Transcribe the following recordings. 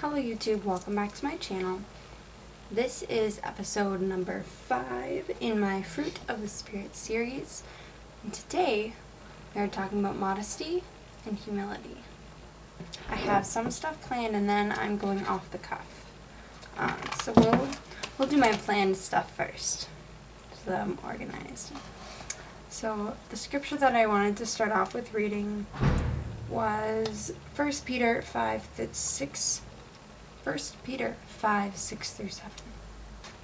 Hello YouTube, welcome back to my channel. This is episode number 5 in my Fruit of the Spirit series. And today we are talking about modesty and humility. I have some stuff planned and then I'm going off the cuff. So we'll do my planned stuff first so that I'm organized. So the scripture that I wanted to start off with reading was 1 Peter 5:6-7.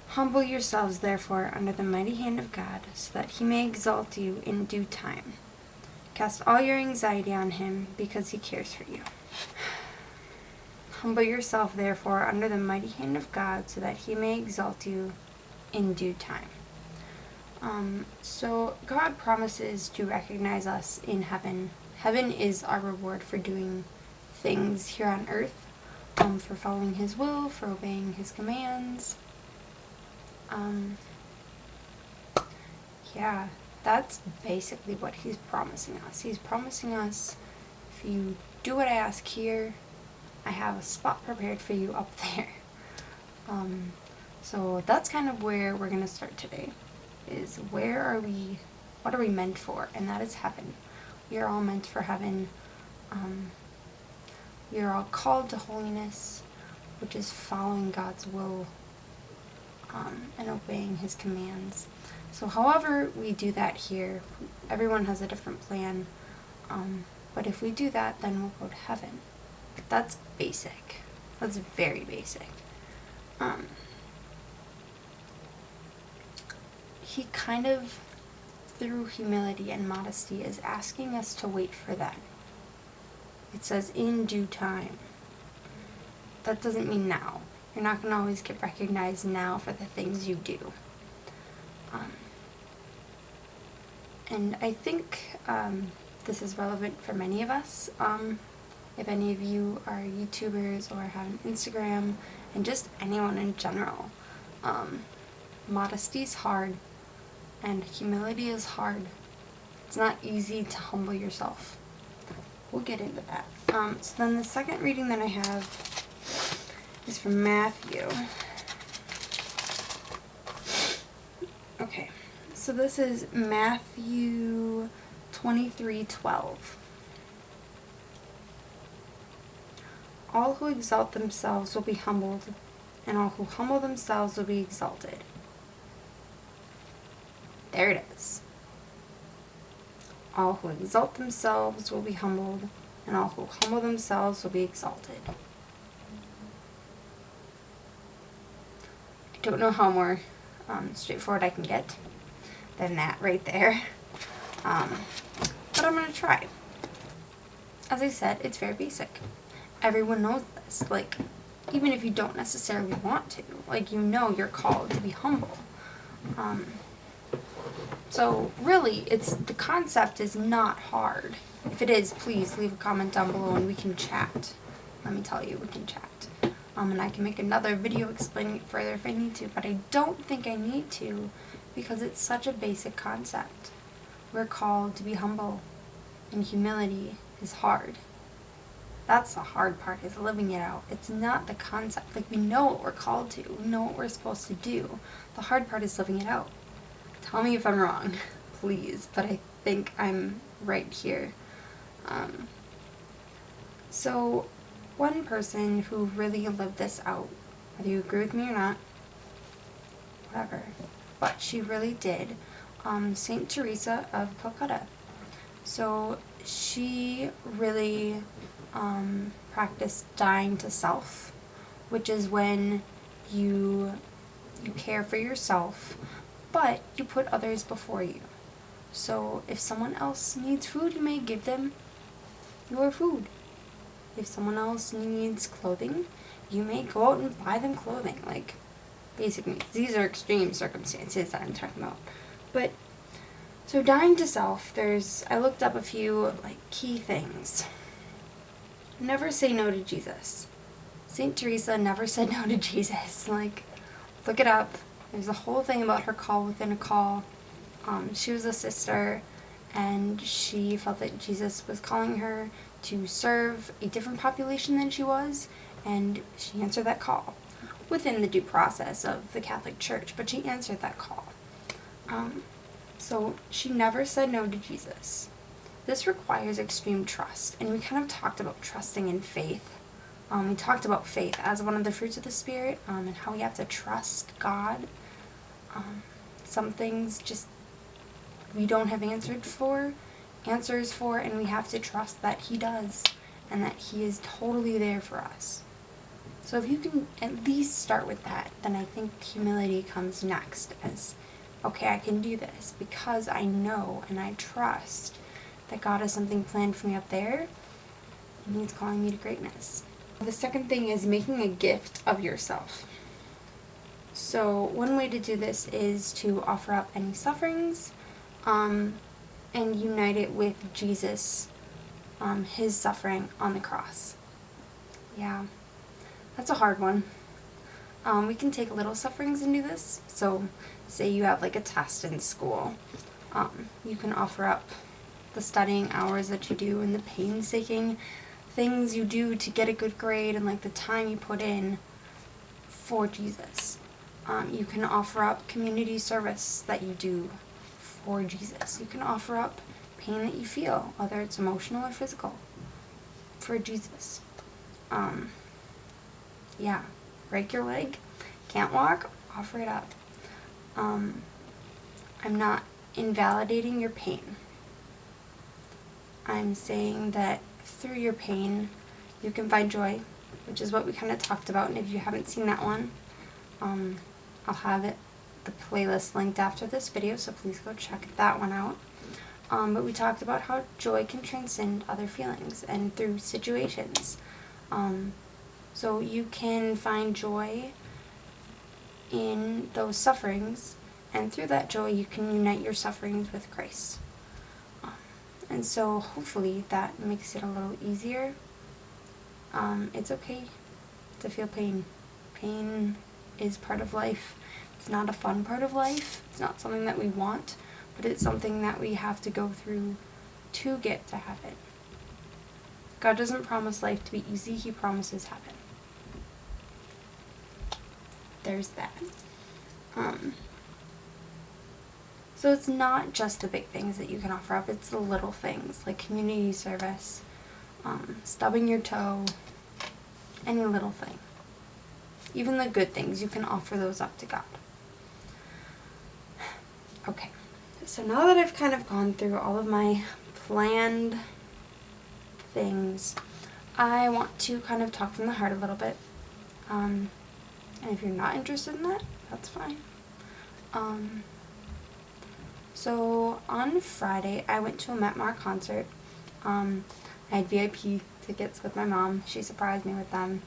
Humble yourselves, therefore, under the mighty hand of God, so that he may exalt you in due time. Cast all your anxiety on him, because he cares for you. Humble yourself, therefore, under the mighty hand of God, so that he may exalt you in due time. So God promises to recognize us in heaven. Heaven is our reward for doing things here on earth, for following his will, for obeying his commands. Yeah, that's basically what he's promising us. He's promising us, if you do what I ask here, I have a spot prepared for you up there. So that's kind of where we're going to start today, is what are we meant for? And that is heaven. We are all meant for heaven. We are all called to holiness, which is following God's will and obeying his commands. So however we do that here, everyone has a different plan. But if we do that, then we'll go to heaven. That's basic. That's very basic. He kind of, through humility and modesty, is asking us to wait for that. It says in due time. That doesn't mean now. You're not going to always get recognized now for the things you do. And I think this is relevant for many of us. If any of you are YouTubers or have an Instagram, and just anyone in general, modesty is hard and humility is hard. It's not easy to humble yourself. We'll get into that. So then the second reading that I have is from Matthew. Okay, so this is Matthew 23:12. All who exalt themselves will be humbled, and all who humble themselves will be exalted. There it is. All who exalt themselves will be humbled, and all who humble themselves will be exalted. I don't know how more straightforward I can get than that right there. But I'm going to try. As I said, it's very basic. Everyone knows this. Like, even if you don't necessarily want to, like, you know you're called to be humble. So really, the concept is not hard. If it is, please leave a comment down below and we can chat. Let me tell you, we can chat. And I can make another video explaining it further if I need to, but I don't think I need to because it's such a basic concept. We're called to be humble, and humility is hard. That's the hard part, is living it out. It's not the concept. Like, we know what we're called to. We know what we're supposed to do. The hard part is living it out. Tell me if I'm wrong, please, but I think I'm right here. So, one person who really lived this out, whether you agree with me or not, whatever, but she really did, Saint Teresa of Calcutta. So, she really practiced dying to self, which is when you care for yourself, but you put others before you. So if someone else needs food, you may give them your food. If someone else needs clothing, you may go out and buy them clothing. Like, basically, these are extreme circumstances that I'm talking about. But, so dying to self, I looked up a few, key things. Never say no to Jesus. Saint Teresa never said no to Jesus. Look it up. There's a whole thing about her call within a call. She was a sister, and she felt that Jesus was calling her to serve a different population than she was, and she answered that call within the due process of the Catholic Church, but she answered that call. So she never said no to Jesus. This requires extreme trust, and we kind of talked about trusting in faith. We talked about faith as one of the fruits of the Spirit, and how we have to trust God. Some things just we don't have answers for, and we have to trust that He does, and that He is totally there for us. So if you can at least start with that, then I think humility comes next as, okay, I can do this because I know and I trust that God has something planned for me up there, and He's calling me to greatness. The second thing is making a gift of yourself. So one way to do this is to offer up any sufferings, and unite it with Jesus, His suffering on the cross. Yeah, that's a hard one. We can take little sufferings and do this. So say you have like a test in school. You can offer up the studying hours that you do and the painstaking things you do to get a good grade and like the time you put in for Jesus. You can offer up community service that you do for Jesus. You can offer up pain that you feel, whether it's emotional or physical, for Jesus. Yeah, break your leg, can't walk, offer it up. I'm not invalidating your pain. I'm saying that through your pain, you can find joy, which is what we kind of talked about. And if you haven't seen that one, I'll have the playlist linked after this video, so please go check that one out. But we talked about how joy can transcend other feelings and through situations. So you can find joy in those sufferings, and through that joy you can unite your sufferings with Christ. And so hopefully that makes it a little easier. It's okay to feel pain. Pain is part of life. It's not a fun part of life. It's not something that we want, but it's something that we have to go through to get to heaven. God doesn't promise life to be easy. He promises heaven. There's that. So it's not just the big things that you can offer up, it's the little things like community service, stubbing your toe, any little thing. Even the good things, you can offer those up to God. Okay, so now that I've kind of gone through all of my planned things, I want to kind of talk from the heart a little bit. And if you're not interested in that, that's fine. So on Friday, I went to a Met Mar concert. I had VIP tickets with my mom. She surprised me with them.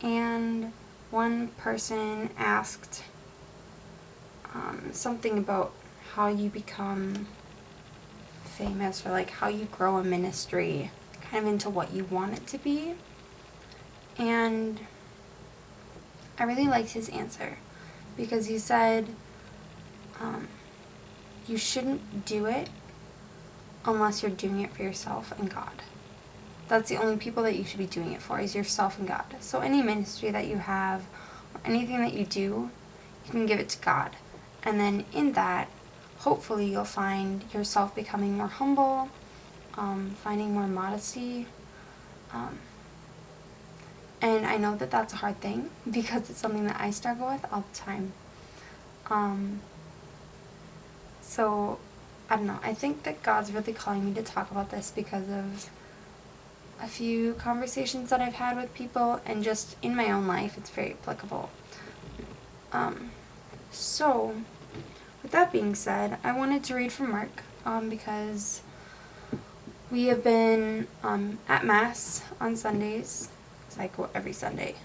And one person asked something about how you become famous, or like how you grow a ministry kind of into what you want it to be. And I really liked his answer, because he said, you shouldn't do it unless you're doing it for yourself and God. That's the only people that you should be doing it for, is yourself and God. So any ministry that you have, or anything that you do, you can give it to God. And then in that, hopefully you'll find yourself becoming more humble, finding more modesty. And I know that that's a hard thing, because it's something that I struggle with all the time. So, I don't know, I think that God's really calling me to talk about this because of a few conversations that I've had with people, and just in my own life, it's very applicable. So, with that being said, I wanted to read from Mark, because we have been at Mass on Sundays, because I go every Sunday.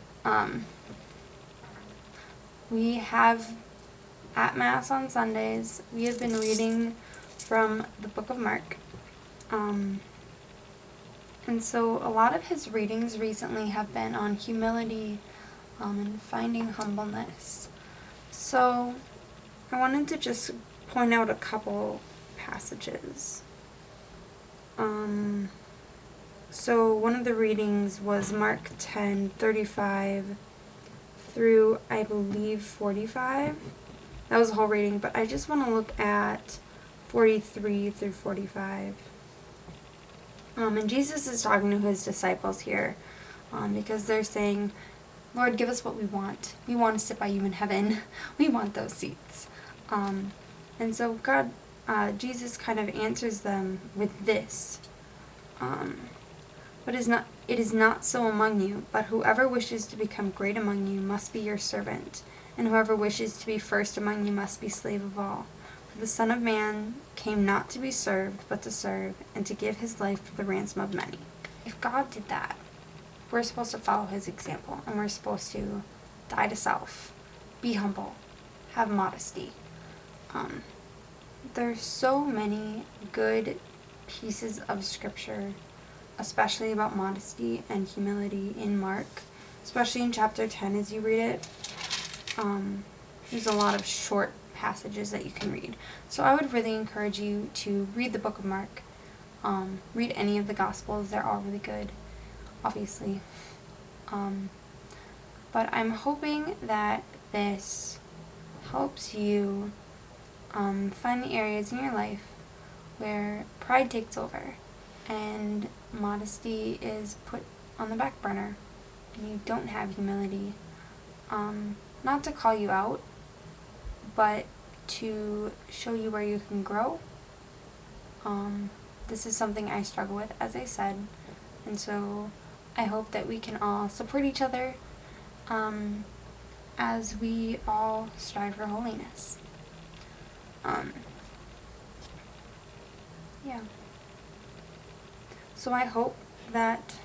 We have at Mass on Sundays, we have been reading from the book of Mark. And so a lot of his readings recently have been on humility, and finding humbleness. So I wanted to just point out a couple passages. So one of the readings was Mark 10:35 through, I believe, 45. That was the whole reading, but I just want to look at 43 through 45. And Jesus is talking to his disciples here because they're saying, Lord, give us what we want. We want to sit by you in heaven. We want those seats. And so Jesus kind of answers them with this. But it is not so among you, but whoever wishes to become great among you must be your servant, and whoever wishes to be first among you must be slave of all. For the Son of Man came not to be served, but to serve, and to give his life for the ransom of many. If God did that, we're supposed to follow his example, and we're supposed to die to self, be humble, have modesty. There's so many good pieces of scripture, especially about modesty and humility in Mark, especially in chapter 10 as you read it. There's a lot of short passages that you can read. So I would really encourage you to read the book of Mark. Read any of the Gospels. They're all really good, obviously. But I'm hoping that this helps you find the areas in your life where pride takes over and modesty is put on the back burner and you don't have humility. Not to call you out, but to show you where you can grow. This is something I struggle with, as I said, and so I hope that we can all support each other as we all strive for holiness. Yeah. So I hope that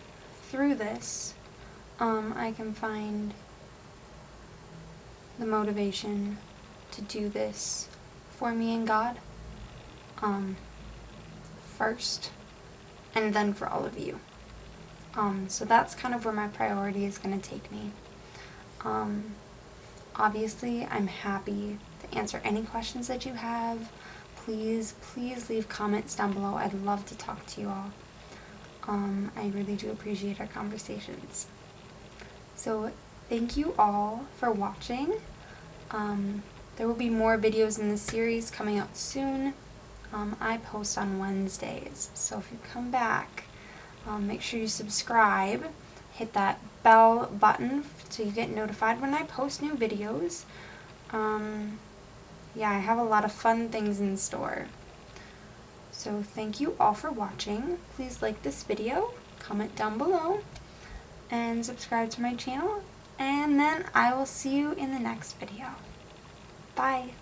through this, I can find the motivation to do this for me and God first, and then for all of you. So that's kind of where my priority is going to take me. Obviously, I'm happy to answer any questions that you have. Please leave comments down below. I'd love to talk to you all. I really do appreciate our conversations. So thank you all for watching. There will be more videos in this series coming out soon. I post on Wednesdays, so if you come back, make sure you subscribe, hit that bell button so you get notified when I post new videos. Yeah, I have a lot of fun things in store. So thank you all for watching. Please like this video, comment down below, and subscribe to my channel. And then I will see you in the next video. Bye.